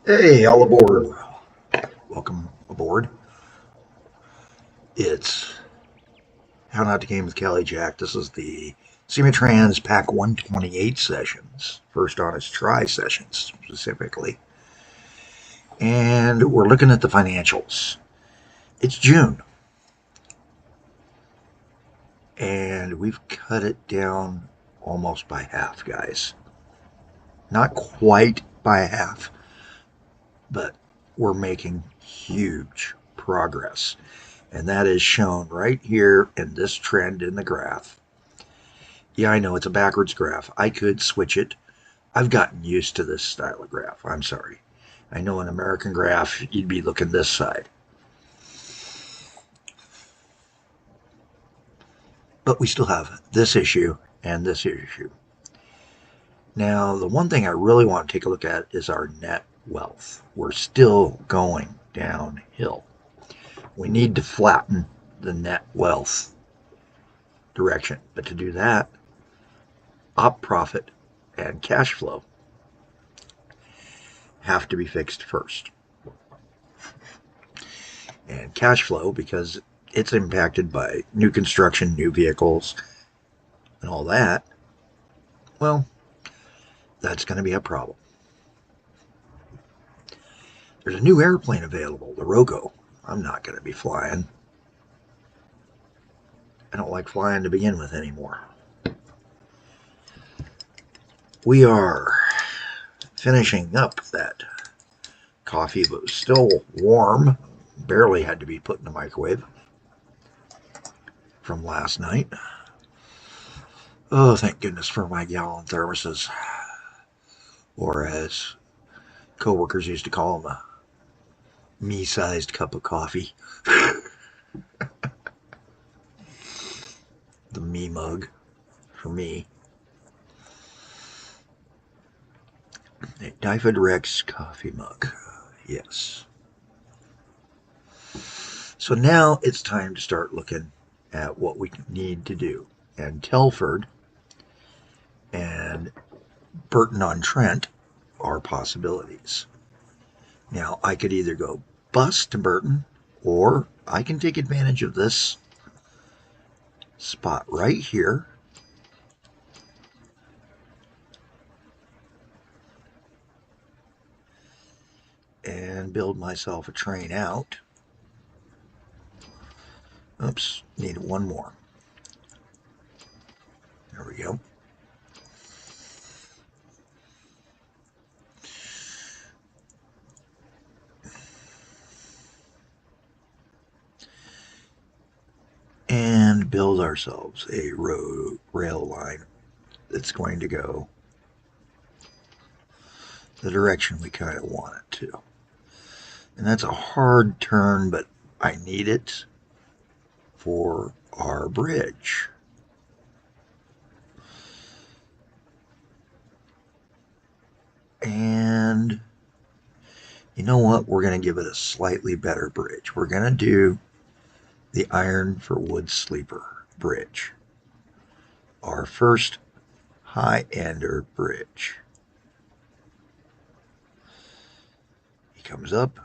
Hey, all aboard. Welcome aboard. It's How Not to Game with Kelly Jack. This is the Simutrans Pak128 sessions, first honest try sessions specifically. And we're looking at the financials. It's June, and we've cut it down almost by half, guys. Not quite by half, but we're making huge progress. And that is shown right here in this trend in the graph. Yeah, I know it's a backwards graph. I could switch it. I've gotten used to this style of graph. I'm sorry. I know an American graph, you'd be looking this side. But we still have this issue and this issue. Now, the one thing I really want to take a look at is our net wealth. We're still going downhill. We need to flatten the net wealth direction. But to do that, op profit and cash flow have to be fixed first. And cash flow, because it's impacted by new construction, new vehicles, and all that, well, that's going to be a problem. There's a new airplane available, the Rogo. I'm not going to be flying. I don't like flying to begin with anymore. We are finishing up that coffee, but was still warm. Barely had to be put in the microwave from last night. Oh, thank goodness for my gallon thermoses, or as coworkers used to call them, a me-sized cup of coffee. The me mug for me. A Dyfed Rex coffee mug. Yes. So now it's time to start looking at what we need to do. And Telford and Burton-on-Trent are possibilities. Now, I could either go bust to Burton, or I can take advantage of this spot right here and build myself a train out. Oops, need one more. There we go. And build ourselves a rail line that's going to go the direction we kind of want it to. And that's a hard turn, but I need it for our bridge. And you know what? We're going to give it a slightly better bridge. We're going to do the Iron for Wood Sleeper bridge. Our first high-ender bridge. He comes up,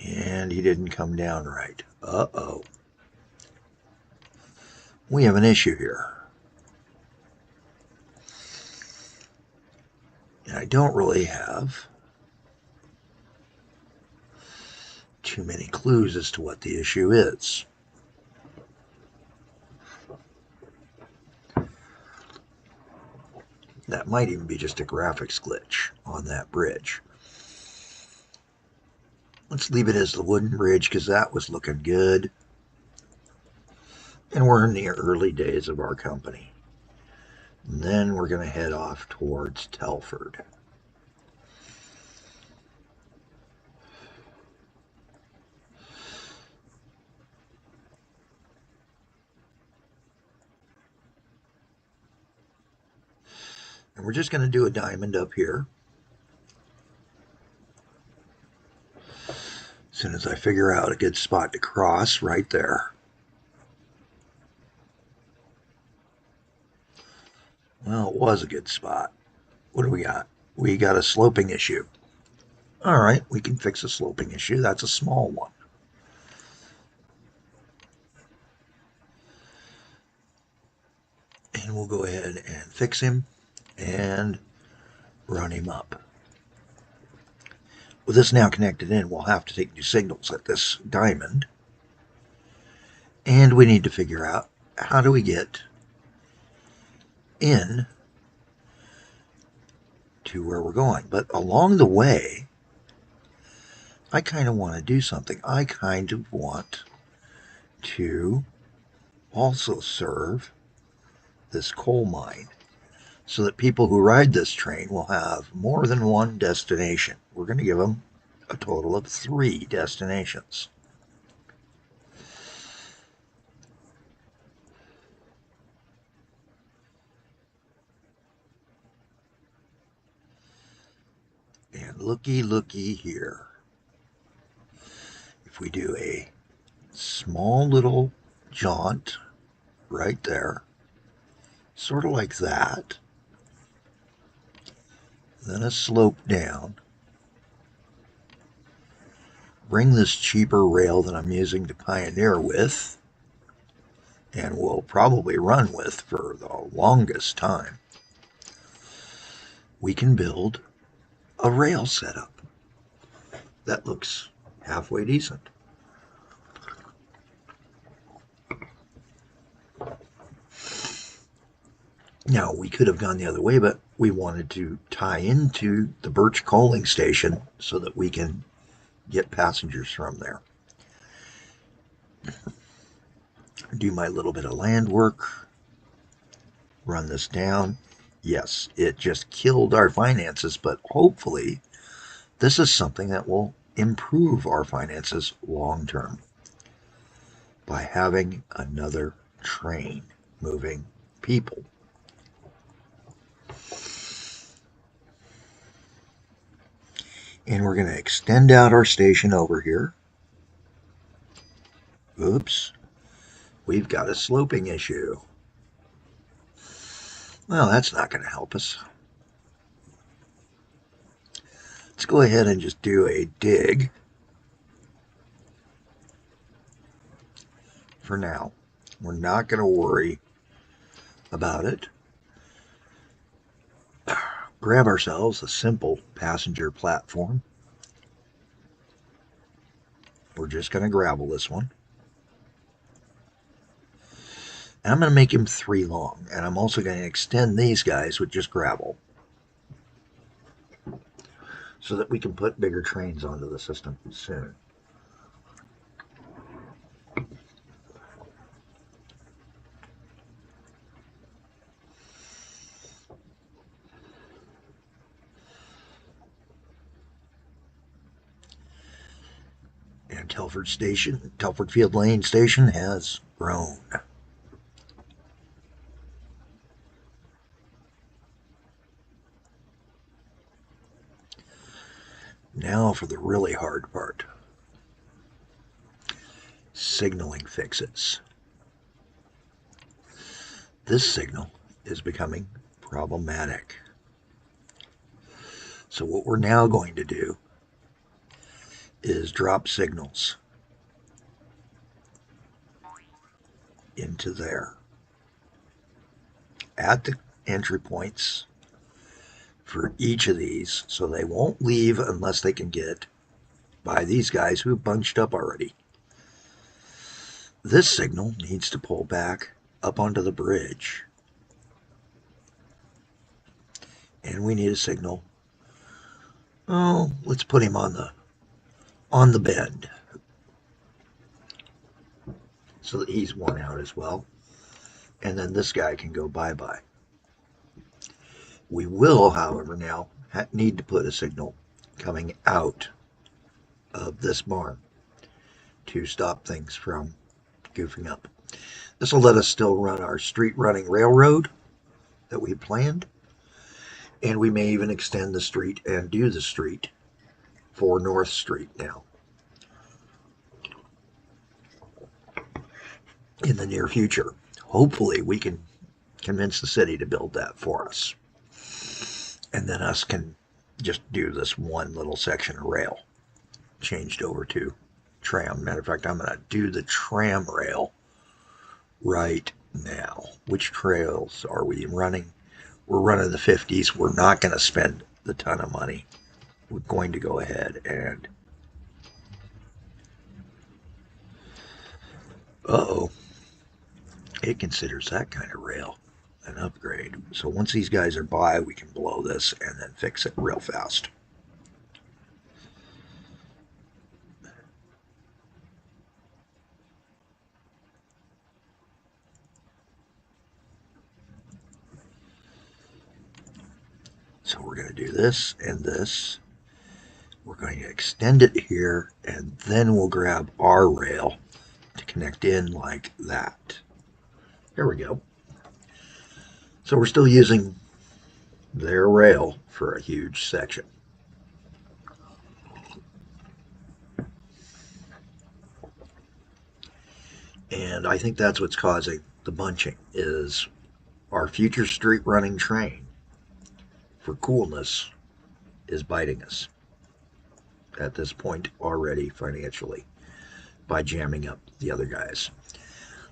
and he didn't come down right. Uh-oh. We have an issue here. And I don't really have too many clues as to what the issue is. That might even be just a graphics glitch on that bridge. Let's leave it as the wooden bridge because that was looking good. And we're in the early days of our company. And then we're going to head off towards Telford. And we're just going to do a diamond up here. As soon as I figure out a good spot to cross, right there. Well, it was a good spot. What do we got? we got a sloping issue. All right, we can fix a sloping issue. That's a small one. And we'll go ahead and fix him and run him up. With this now connected in, we'll have to take new signals at this diamond. And we need to figure out, how do we get in to where we're going? But along the way, I kind of want to do something. I kind of want to also serve this coal mine so that people who ride this train will have more than one destination. We're going to give them a total of 3 destinations. And looky here. If we do a small little jaunt right there, sort of like that, then a slope down, bring this cheaper rail that I'm using to pioneer with, and will probably run with for the longest time, we can build a rail setup that looks halfway decent. Now, we could have gone the other way, but we wanted to tie into the Birch coaling station so that we can get passengers from there. Do my little bit of land work, run this down. Yes, it just killed our finances, but hopefully this is something that will improve our finances long term by having another train moving people. And we're going to extend out our station over here. Oops, we've got a sloping issue. Well, that's not going to help us. Let's go ahead and just do a dig for now. We're not going to worry about it. Grab ourselves a simple passenger platform. We're just going to gravel this one. And I'm going to make him 3 long. And I'm also going to extend these guys with just gravel, so that we can put bigger trains onto the system soon. And Telford Field Lane Station has grown. Now for the really hard part. Signaling fixes. This signal is becoming problematic. So what we're now going to do is drop signals into there at the entry points for each of these, so they won't leave unless they can get by these guys who have bunched up already. This signal needs to pull back up onto the bridge, and we need a signal. Oh, let's put him on the bend so that he's one out as well, and then this guy can go bye-bye. We will, however, now need to put a signal coming out of this barn to stop things from goofing up. This will let us still run our street running railroad that we planned, and we may even extend the street and do the street for North Street now in the near future. Hopefully we can convince the city to build that for us, and then us can just do this one little section of rail changed over to tram. Matter of fact, I'm going to do the tram rail right now. Which trails are we running? We're running the 50s. We're not going to spend the ton of money. We're going to go ahead and uh-oh, it considers that kind of rail an upgrade. So once these guys are by, we can blow this and then fix it real fast. So we're going to do this and this. We're going to extend it here, and then we'll grab our rail to connect in like that. There we go. So we're still using their rail for a huge section. And I think that's what's causing the bunching, is our future street running train for coolness is biting us at this point already financially by jamming up the other guys.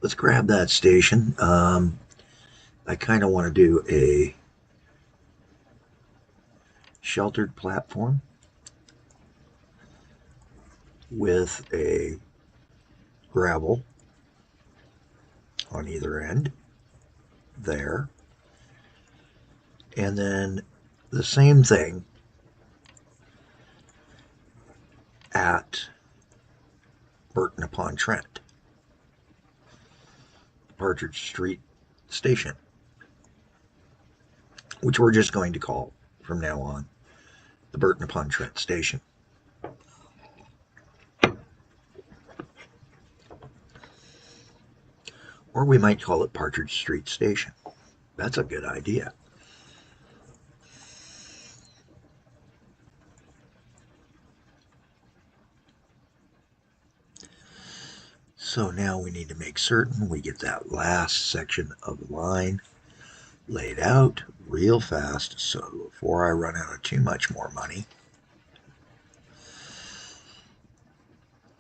Let's grab that station. I kind of want to do a sheltered platform with a gravel on either end there. And then the same thing at Burton upon Trent, Partridge Street Station, which we're just going to call from now on the Burton upon Trent Station. Or we might call it Partridge Street Station. That's a good idea. So now we need to make certain we get that last section of the line laid out real fast, so before I run out of too much more money.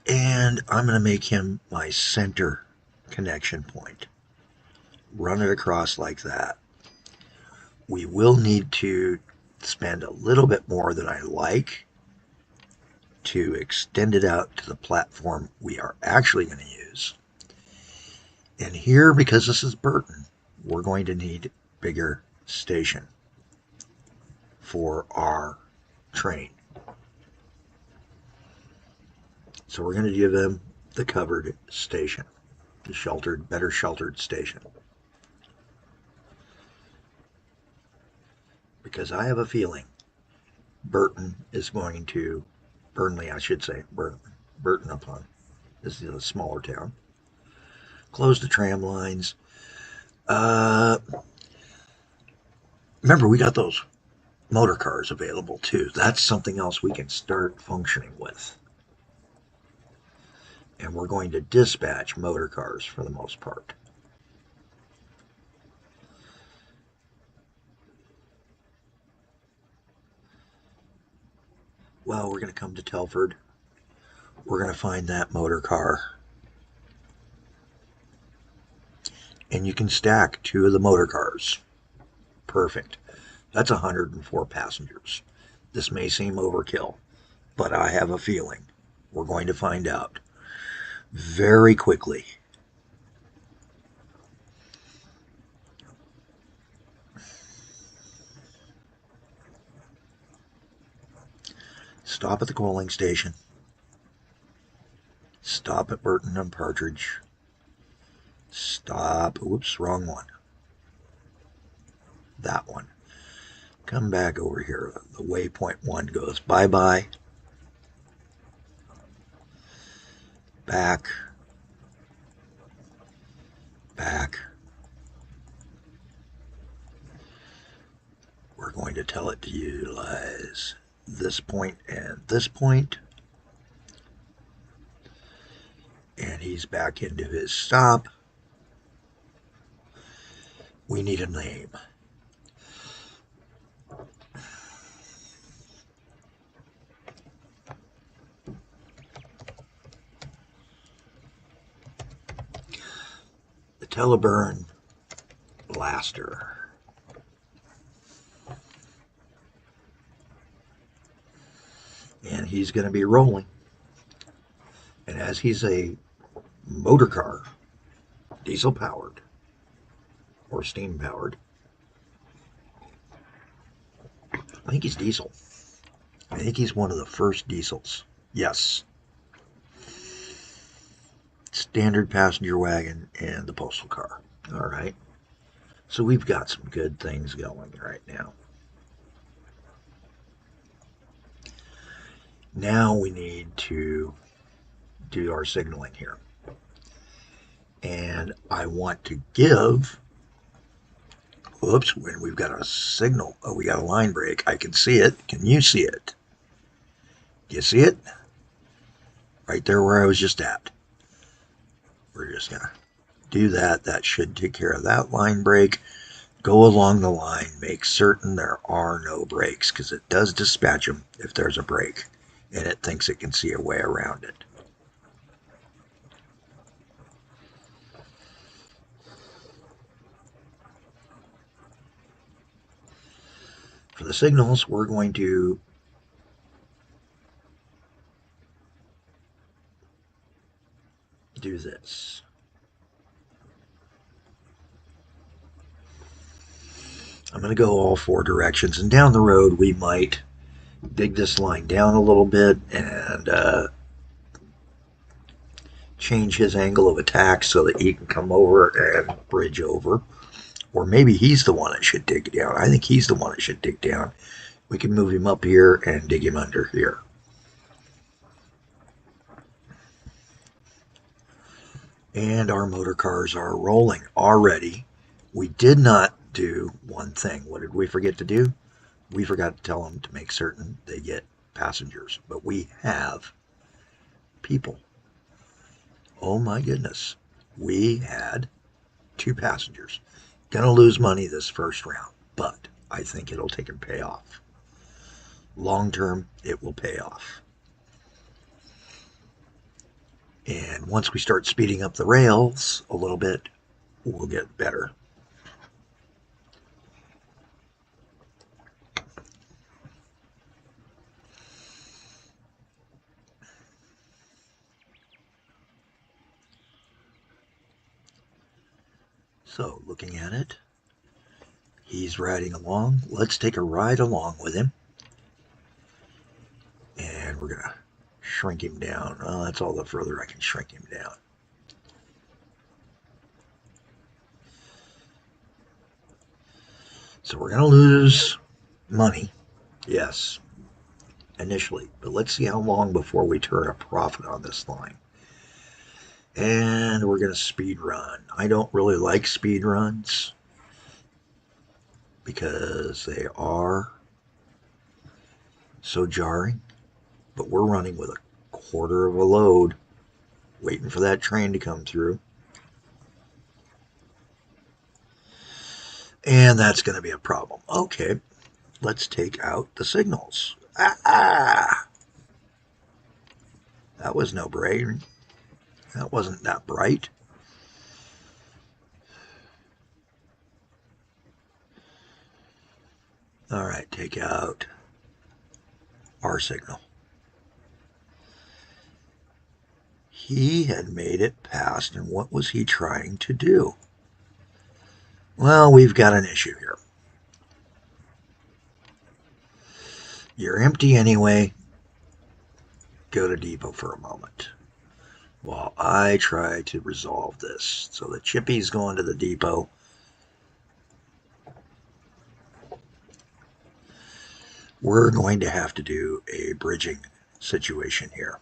And I'm going to make him my center connection point. Run it across like that. We will need to spend a little bit more than I like to extend it out to the platform we are actually going to use. And here, because this is Burton, we're going to need bigger station for our train. So we're going to give them the covered station, the sheltered, better sheltered station. Because I have a feeling Burton is going to, Burnley I should say, Burton upon, this is a smaller town. Close the tram lines. Remember, we got those motor cars available too. That's something else we can start functioning with. And we're going to dispatch motor cars for the most part. Well, we're going to come to Telford. We're going to find that motor car. And you can stack 2 of the motor cars. Perfect. That's 104 passengers. This may seem overkill, but I have a feeling we're going to find out very quickly. Stop at the coaling station. Stop at Burton and Partridge. Stop. Whoops, wrong one. That one. Come back over here. The waypoint 1 goes bye-bye. Back. Back. We're going to tell it to utilize this point and this point. And he's back into his stop. We need a name. Teleburn blaster. And he's going to be rolling. And as he's a motor car, diesel powered or steam powered, I think he's diesel. I think he's one of the first diesels. Yes. Standard passenger wagon and the postal car. All right. So we've got some good things going right now. Now we need to do our signaling here. And I want to give, whoops, when we've got a signal, oh, we got a line break. I can see it. Can you see it? Do you see it? Right there where I was just at. We're just going to do that. That should take care of that line break. Go along the line. Make certain there are no breaks, because it does dispatch them if there's a break, and it thinks it can see a way around it. For the signals, we're going to do this. I'm going to go all four directions, and down the road we might dig this line down a little bit and change his angle of attack so that he can come over and bridge over. Or maybe he's the one that should dig down. I think he's the one that should dig down. We can move him up here and dig him under here. And our motor cars are rolling already. We did not do one thing. What did we forget to do? We forgot to tell them to make certain they get passengers. But we have people. Oh my goodness. We had 2 passengers. Gonna lose money this first round, but I think it'll take and pay off. Long term, it will pay off. And once we start speeding up the rails a little bit, we'll get better. So, looking at it, he's riding along. Let's take a ride along with him. And we're going to shrink him down. Oh, that's all the further I can shrink him down. So we're going to lose money, yes, initially. But let's see how long before we turn a profit on this line. And we're going to speed run. I don't really like speed runs because they are so jarring. But we're running with a quarter of a load, waiting for that train to come through. And that's going to be a problem. Okay, let's take out the signals. That was no brain. That wasn't that bright. All right, take out our signal. He had made it past, and what was he trying to do? Well, we've got an issue here. You're empty anyway. Go to depot for a moment while I try to resolve this. So the chippy's going to the depot. We're going to have to do a bridging situation here.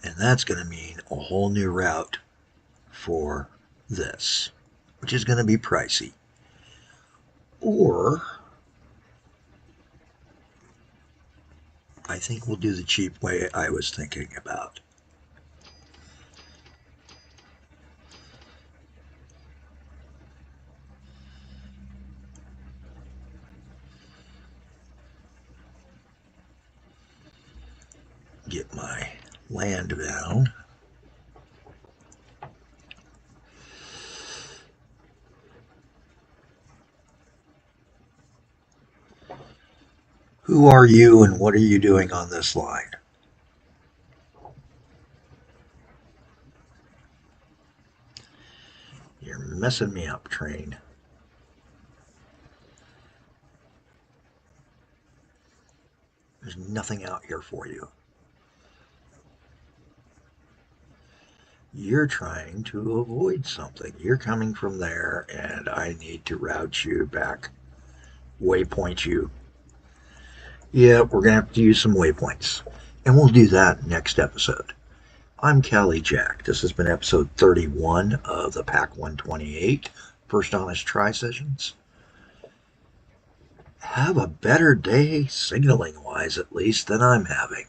And that's going to mean a whole new route for this, which is going to be pricey. Or I think we'll do the cheap way I was thinking about. land down. Who are you and what are you doing on this line? You're messing me up, train. There's nothing out here for you. You're trying to avoid something. You're coming from there, and I need to route you back, waypoint you. Yeah, we're going to have to use some waypoints, and we'll do that next episode. I'm Callie Jack. This has been episode 31 of the Pak128 First Honest Try Sessions. Have a better day, signaling wise at least, than I'm having.